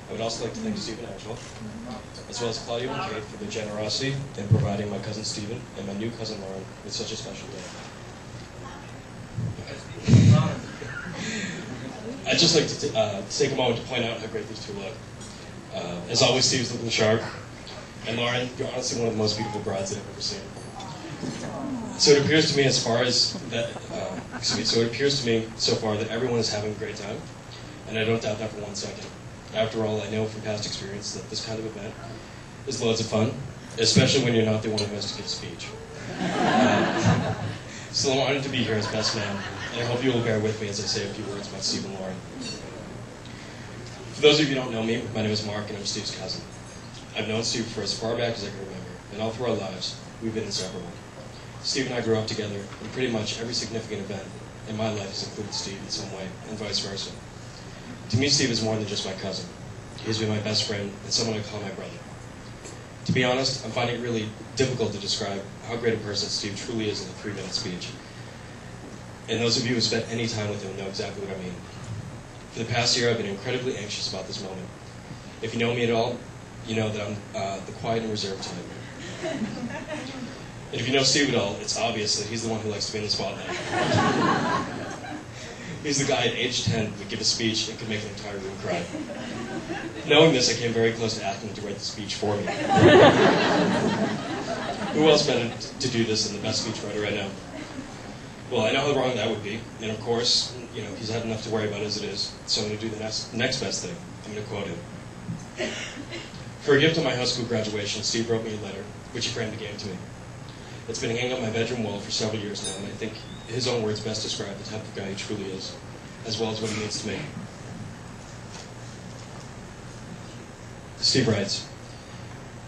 I would also like to thank Steve and Angela, as well as Claudia and Kate for their generosity in providing my cousin Stephen and my new cousin Lauren with such a special day. I'd just like to take a moment to point out how great these two look. As always, Steve's looking sharp, and Lauren, you're honestly one of the most beautiful brides that I've ever seen. So it appears to me so far that everyone is having a great time, and I don't doubt that for 1 second. After all, I know from past experience that this kind of event is loads of fun, especially when you're not the one who has to give a speech. So I'm honored to be here as best man, and I hope you will bear with me as I say a few words about Steve and Lauren. For those of you who don't know me, my name is Mark, and I'm Steve's cousin. I've known Steve for as far back as I can remember, and all through our lives, we've been inseparable. Steve and I grew up together, and pretty much every significant event in my life has included Steve in some way, and vice versa. To me, Steve is more than just my cousin. He has been my best friend, and someone I call my brother. To be honest, I'm finding it really difficult to describe how great a person Steve truly is in a 3-minute speech. And those of you who spent any time with him know exactly what I mean. For the past year, I've been incredibly anxious about this moment. If you know me at all, you know that I'm the quiet and reserved type. And if you know Steve at all, it's obvious that he's the one who likes to be in the spotlight. He's the guy at age 10 who would give a speech and could make an entire room cry. Knowing this, I came very close to asking him to write the speech for me. Who else better to do this than the best speechwriter I know? Well, I know how wrong that would be, and of course, he's had enough to worry about as it is, so I'm going to do the next best thing. I'm going to quote him. For a gift at my high school graduation, Steve wrote me a letter, which he framed and gave to me. It's been hanging on my bedroom wall for several years now, and I think his own words best describe the type of guy he truly is, as well as what he means to me. Steve writes,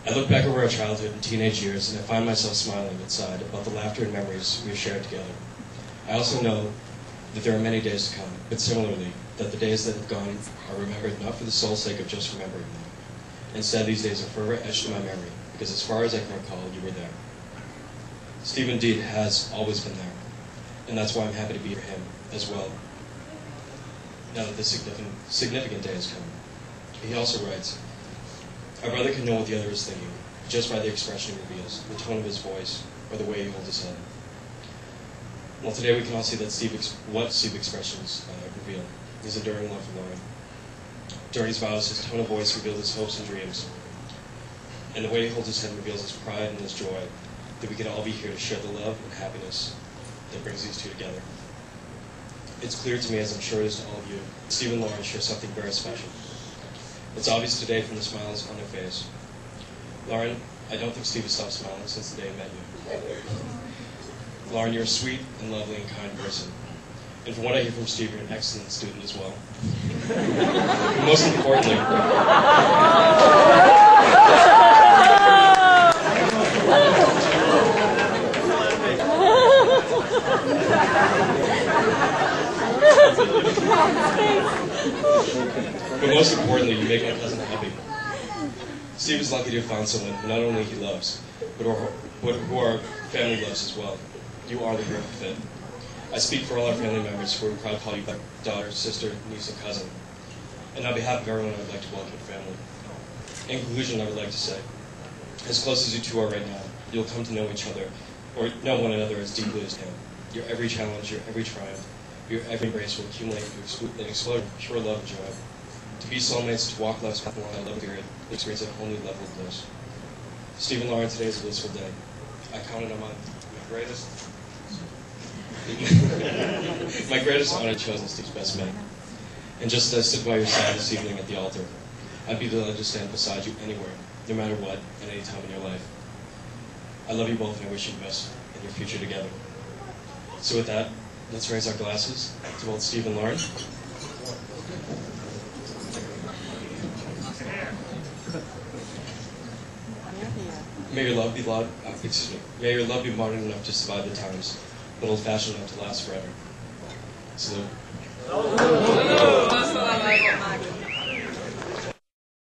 I look back over our childhood and teenage years, and I find myself smiling inside about the laughter and memories we have shared together. I also know that there are many days to come, but similarly, that the days that have gone are remembered not for the sole sake of just remembering them. Instead, these days are forever etched in my memory, because as far as I can recall, you were there. Steve indeed has always been there, and that's why I'm happy to be for him as well, now that this significant day has come. He also writes, our brother can know what the other is thinking, just by the expression he reveals, the tone of his voice, or the way he holds his head. Well, today we can all see that what Steve's expressions reveal. His enduring love for Lauren. During his vows, his tone of voice revealed his hopes and dreams, and the way he holds his head reveals his pride and his joy, that we can all be here to share the love and happiness that brings these two together. It's clear to me, as I'm sure it is to all of you, Steve and Lauren share something very special. It's obvious today from the smiles on their face. Lauren, I don't think Steve has stopped smiling since the day I met you. Lauren, you're a sweet and lovely and kind person. And from what I hear from Steve, you're an excellent student as well. But most importantly, you make my cousin happy. Steve is lucky to have found someone who not only he loves, but who our family loves as well. You are the perfect fit. I speak for all our family members who are proud to call you daughter, sister, niece, and cousin. And on behalf of everyone, I would like to welcome your family. In conclusion, I would like to say, as close as you two are right now, you'll come to know each other, or know one another as deeply as him. Your every challenge, your every triumph, your every embrace will accumulate into an explosion of pure love and joy. To be soulmates, to walk life's path along that love period, experience a whole new level of bliss. Steve and Lauren, today is a blissful day. I counted on my greatest honor chosen Steve's best man. And just as I stood by your side this evening at the altar, I'd be delighted to stand beside you anywhere, no matter what, at any time in your life. I love you both and I wish you the best in your future together. So with that, let's raise our glasses to both Steve and Lauren. May your love be May your love be modern enough to survive the times, but old-fashioned enough to last forever. Salute.